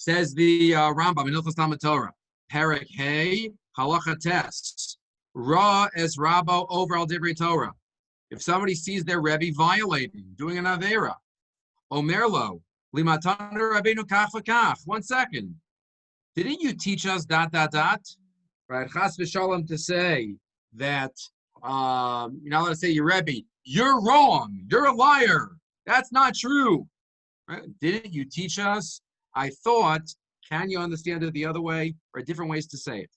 Says the Rambam in Hilchos Talmud Torah, Perek Hey, Halacha Tes, Ra es Rabo over al Divrei Torah. If somebody sees their Rebbe violating, doing an Avera, Omer lo, Limatan Rabbeinu kach v'kach. 1 second. Didn't you teach us ... Right? Chas v'shalom to say that, you're not allowed to say your Rebbe, you're wrong, you're a liar. That's not true. Right? Didn't you teach us? I thought, can you understand it the other way? Or different ways to say it.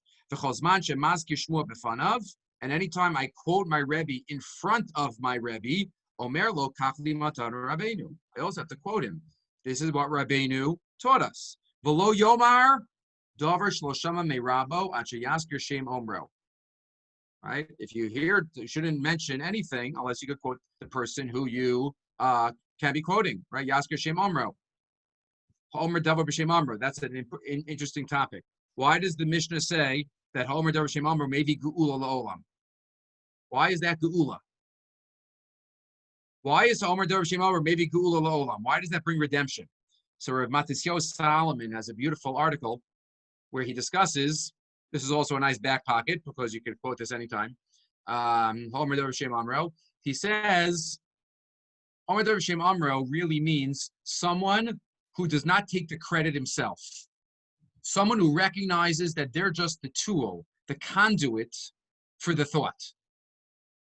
And anytime I quote my Rebbe in front of my Rebbe, Omer lo kachli matan Rabbeinu. I also have to quote him. This is what Rabbeinu taught us. V'lo yomar davar shloshama me'rabo ache yaskir shem omro. Right? If you hear, you shouldn't mention anything unless you could quote the person who you can be quoting. Right? Yaskir shem omro. Omer davar b'shem omro. That's an interesting topic. Why does the Mishnah say that Omer davar b'shem omro may be geula la'olam? Why is that geula? Why is Omer davar b'shem omro maybe geula la'olam? Why does that bring redemption? So Rav Matisyahu Solomon has a beautiful article where he discusses. This is also a nice back pocket because you can quote this anytime. Omer davar b'shem omro. He says Omer davar b'shem omro really means someone who does not take the credit himself. Someone who recognizes that they're just the tool, the conduit for the thought.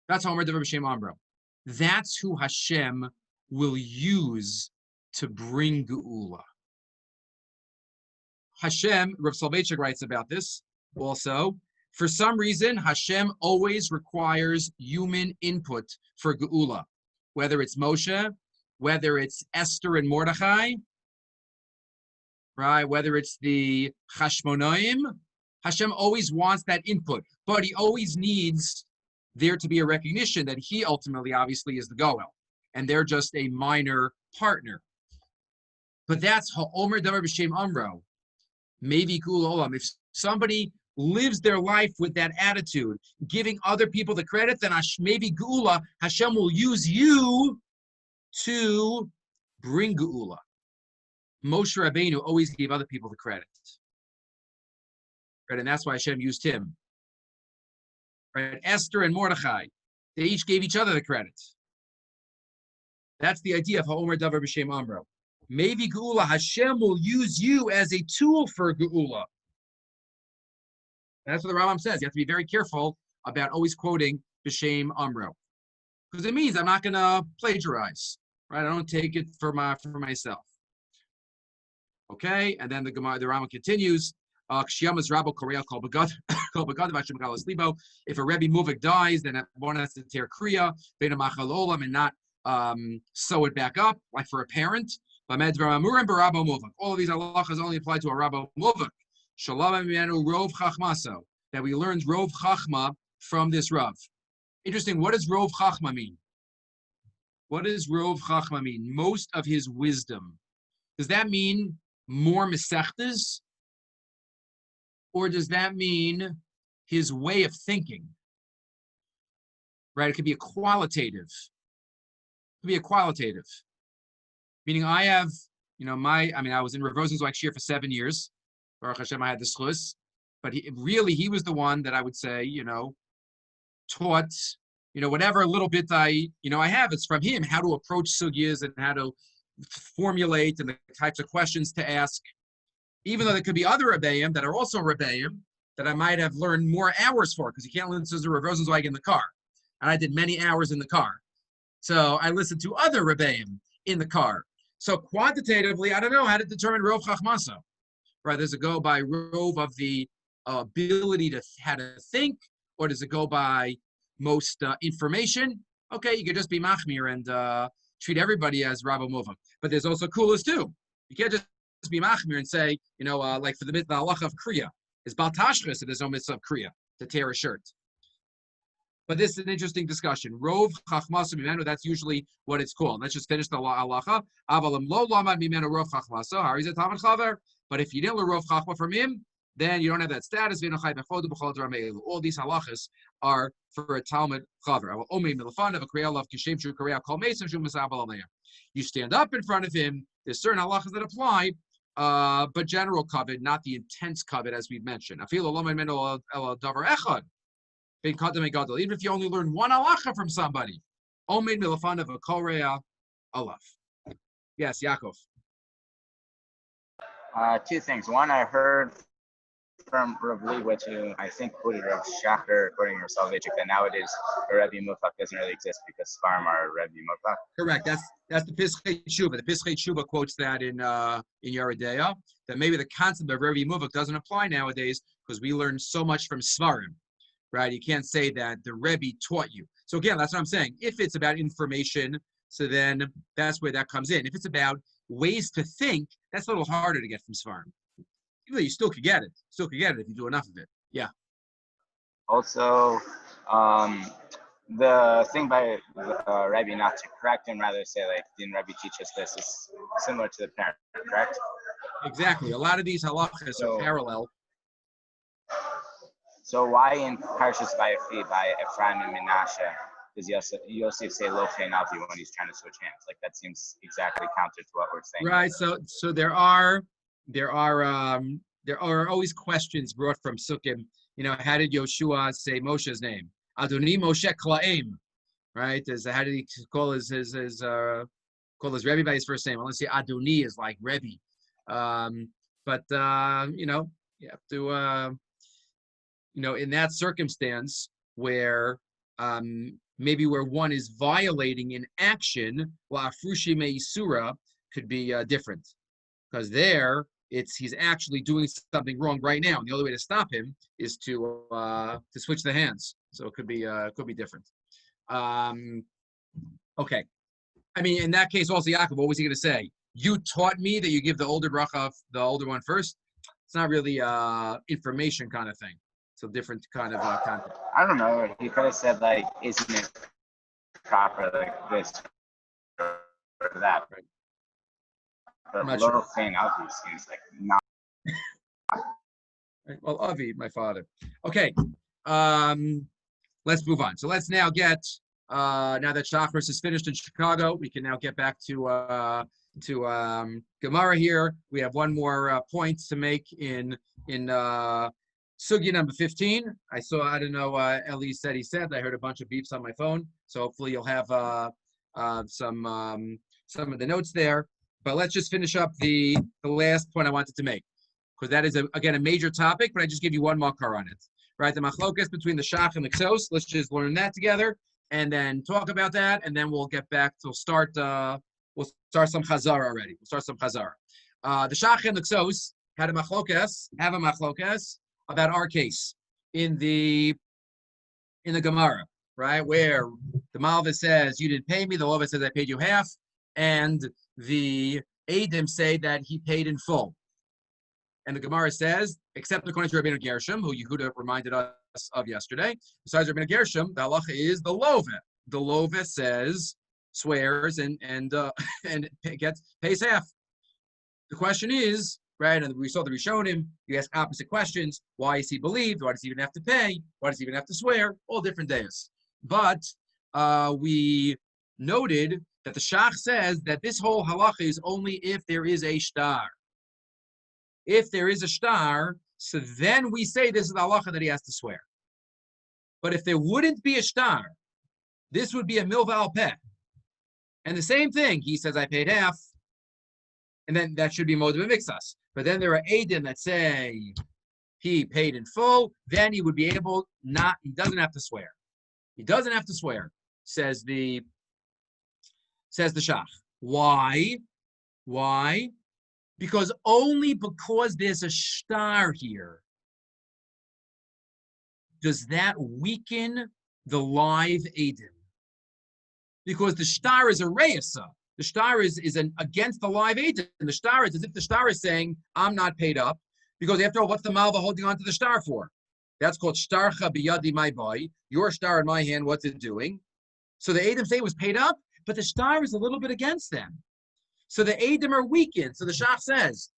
That's Omer davar b'shem omro. That's who Hashem will use to bring geula. Hashem, Rav Soloveitchik writes about this also. For some reason, Hashem always requires human input for geula. Whether it's Moshe, whether it's Esther and Mordechai, right? Whether it's the Chashmonaim, Hashem always wants that input, but he always needs there to be a recognition that he ultimately, obviously, is the Goel, and they're just a minor partner. But that's how Omer davar b'shem omro, maybe geula olam. If somebody lives their life with that attitude, giving other people the credit, then maybe geula, Hashem will use you to bring geula. Moshe Rabbeinu always gave other people the credit. Right? And that's why Hashem used him. Right? Esther and Mordechai, they each gave each other the credit. That's the idea of Omer davar b'shem omro. Maybe geula, Hashem will use you as a tool for geula. That's what the Rambam says. You have to be very careful about always quoting b'shem omro, because it means I'm not going to plagiarize. Right? I don't take it for myself. Okay, and then the Rambam continues. If a Rebbe Muvik dies, then one has to tear kriya, and not sew it back up, like for a parent. All of these halachas only apply to a Rabbi Muvik. That we learned Rov Chachma from this Rav. Interesting. What does Rov Chachma mean? What does Rov Chachma mean? Most of his wisdom. Does that mean more mesechtas? Or does that mean his way of thinking? Right? It could be a qualitative. It could be a qualitative. Meaning I have, I was in Rav Rosner's Shiur for 7 years. Baruch Hashem, I had the schus. But he was the one that I would say, taught, whatever little bit I have, it's from him, how to approach sugyas and how to formulate and the types of questions to ask. Even though there could be other Rebbeim that are also Rebbeim that I might have learned more hours for, because you can't listen to Rav Rosenzweig in the car. And I did many hours in the car. So I listened to other Rebbeim in the car. So quantitatively, I don't know how to determine Rov Chachmasa. Right? Does it go by Rov of the ability to how to think, or does it go by most information? Okay, you could just be machmir and treat everybody as Rabbi Muvak. But there's also coolers too. You can't just be machmir and say, like for the halacha of kriya, is bal tashchis, and there's no mitzvah of kriya to tear a shirt. But this is an interesting discussion. Rov chachmasa mimenu, that's usually what it's called. Let's just finish the halacha. Avalim lo lamad mimenu rov chachmasa, harizat tamid chaver. But if you didn't learn rov chachma from him, then you don't have that status. All these halachas are for a Talmud chaver. You stand up in front of him. There's certain halachas that apply but general covet, not the intense covet as we've mentioned. Even if you only learn one halacha from somebody. Yes, Yaakov. Two things. One, I heard from Rabbi, which I think quoted Rav Shacher according to Soloveitchik, that nowadays a Rebbe Mufak doesn't really exist because Sfarim are Rebbe Mufak. Correct. That's the Pischei Tshuva. The Pischei Tshuva quotes that in Yeridea, that maybe the concept of Rebbe Mufak doesn't apply nowadays because we learn so much from Sfarim, right? You can't say that the Rebbe taught you. So again, that's what I'm saying. If it's about information, so then that's where that comes in. If it's about ways to think, that's a little harder to get from Sfarim. Even though you still could get it. Still could get it if you do enough of it. Yeah. Also, the thing by Rebbe not to correct him, rather say like, didn't Rebbe teach us this, is similar to the parent, correct? Exactly. A lot of these halachas are parallel. So why in Parshas Vayechi by Ephraim and Menashe does Yosef say Lo Chen Avi when he's trying to switch hands? Like that seems exactly counter to what we're saying. Right. So there are always questions brought from Sukkim. You know, how did Yoshua say Moshe's name? Adoni Moshe Klaim. Right? How did he call his Rebbe by his first name? I want to say Adoni is like Rebbe. But you know, you have to in that circumstance where maybe where one is violating an action, well, Afrushi Meisura could be different. Because there he's actually doing something wrong right now. And the only way to stop him is to switch the hands. So it could be different. Okay. I mean, in that case, also Yaakov, what was he going to say? You taught me that you give the older bracha, the older one first. It's not really information kind of thing. It's a different kind of content. I don't know. He could have said like, isn't it proper like this or that? Right. But little thing Avi seems like not. Right. Well, Avi, my father. Okay. Let's move on. So let's now get now that Shachris is finished in Chicago, we can now get back to Gemara here. We have one more point to make in Sugya number 15. I don't know, Eli said he said, I heard a bunch of beeps on my phone. So hopefully you'll have some of the notes there. But let's just finish up the last point I wanted to make, because that is, again, a major topic, but I just give you one makar on it. Right, the machlokas between the shach and the ksos. Let's just learn that together and then talk about that, and then we'll get back to start some chazara already. We'll start some chazara. The shach and the ksos have a machlokas about our case in the Gemara, right, where the Malva says you didn't pay me, the Lova says I paid you half, and the Eidim say that he paid in full. And the Gemara says, except according to Rabbeinu Gershom, who Yehuda reminded us of yesterday, besides Rabbeinu Gershom, the halacha is the lova. The lova says, swears, and pays half. The question is, right, and we saw the Rishonim, you ask opposite questions. Why is he believed? Why does he even have to pay? Why does he even have to swear? All different days. But we noted that the Shach says that this whole halacha is only if there is a shtar. If there is a shtar, so then we say this is the halacha that he has to swear. But if there wouldn't be a shtar, this would be a milva al peh. And the same thing, he says, I paid half, and then that should be modeh b'mixas. But then there are eidim that say he paid in full, then he would be able he doesn't have to swear. He doesn't have to swear, says the Shach. Why? Because only because there's a shtar here does that weaken the live eidim. Because the shtar is a reisa. The shtar is against the live eidim. The shtar is as if the shtar is saying, I'm not paid up. Because after all, what's the malva holding on to the shtar for? That's called shtarcha biyadi my boy. Your shtar in my hand, what's it doing? So the eidim say it was paid up, but the shtar is a little bit against them. So the eidim are weakened. So the Shach says,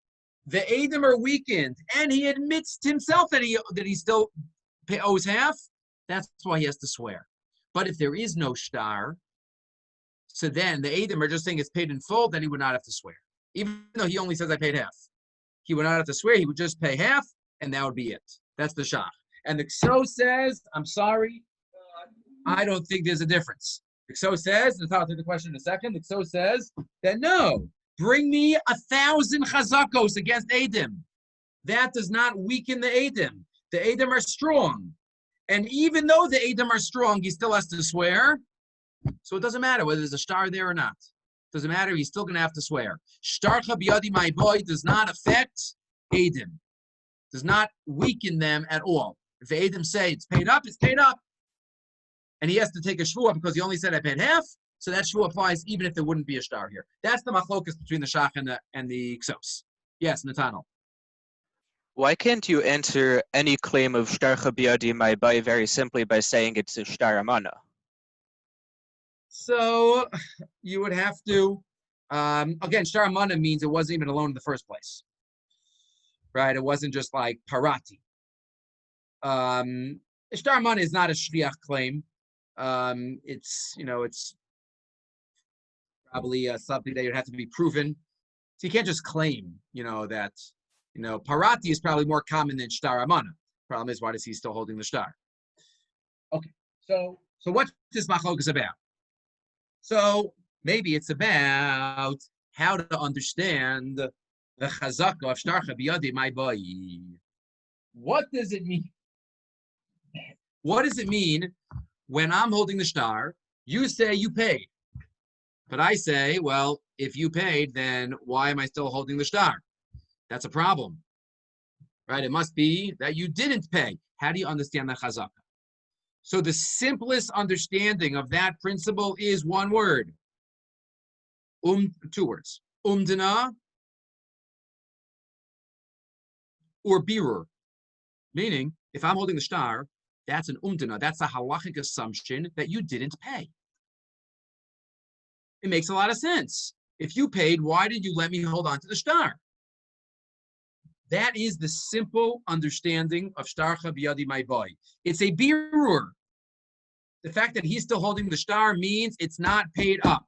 the eidim are weakened, and he admits to himself that he still owes half. That's why he has to swear. But if there is no shtar, so then the eidim are just saying it's paid in full, then he would not have to swear, even though he only says I paid half. he would not have to swear. He would just pay half, and that would be it. That's the shach. And the kso says, I'm sorry, I don't think there's a difference. The kso says, and I'll take the question in a second, the kso says that no, bring me 1,000 chazakos against Eidim. That does not weaken the Eidim. The Eidim are strong. And even though the Eidim are strong, he still has to swear. So it doesn't matter whether there's a star there or not. It doesn't matter, he's still going to have to swear. Shtarcha biyadi my boy does not affect Eidim. Does not weaken them at all. If the Eidim say it's paid up, it's paid up. And he has to take a shvuah because he only said I paid half, so that shvuah applies even if there wouldn't be a star here. That's the machlokas between the shach and the ksos. Yes, Nathaniel. Why can't you answer any claim of shtarcha biyadi my boy very simply by saying it's a shtar amana? So you would have to, again, shtar amana means it wasn't even a loan in the first place, right? It wasn't just like Parati. Shtar amana is not a shliach claim. It's probably something that would have to be proven. So you can't just claim, that, Parati is probably more common than shtar amana. Problem is, why is he still holding the shtar? Okay, so what's this machlokas about? So maybe it's about how to understand the chazaka of shtarcha biyadi my boy. What does it mean? What does it mean when I'm holding the shtar? You say you paid, but I say, well, if you paid, then why am I still holding the shtar? That's a problem, right? It must be that you didn't pay. How do you understand the chazaka? So the simplest understanding of that principle is one word. 2 words. Umdana or birur. Meaning, if I'm holding the shtar, that's an umdana. That's a halachic assumption that you didn't pay. It makes a lot of sense. If you paid, why did you let me hold on to the shtar? That is the simple understanding of shtarcha biyadi my boy. It's a birur. The fact that he's still holding the shtar means it's not paid up.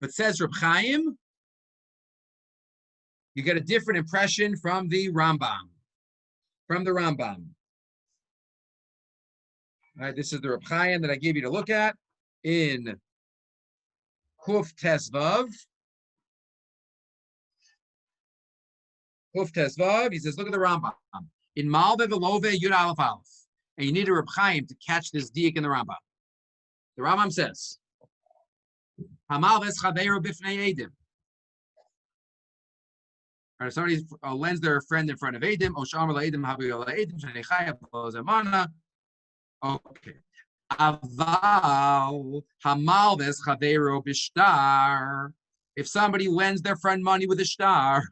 But says Reb Chaim, you get a different impression from the Rambam. All right, this is the Reb Chaim that I gave you to look at in Kuf Tesvav. Kuf Tesvav, he says, look at the Rambam. In Malve Velove Yud Aleph Aleph. And you need a Reb Chaim to catch this diak in the Rambam. The Rambam says, Hamalves Chaveiro Bifnei Eidim. Or somebody lends their friend in front of Eidim. Oshamar Eidim Habu Eidim Shanechaya Zamana. Okay. Aval Hamalves Chaveiro Bishtar. If somebody lends their friend money with a shtar,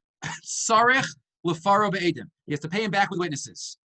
Sarich Lefaro Be'edim. He has to pay him back with witnesses.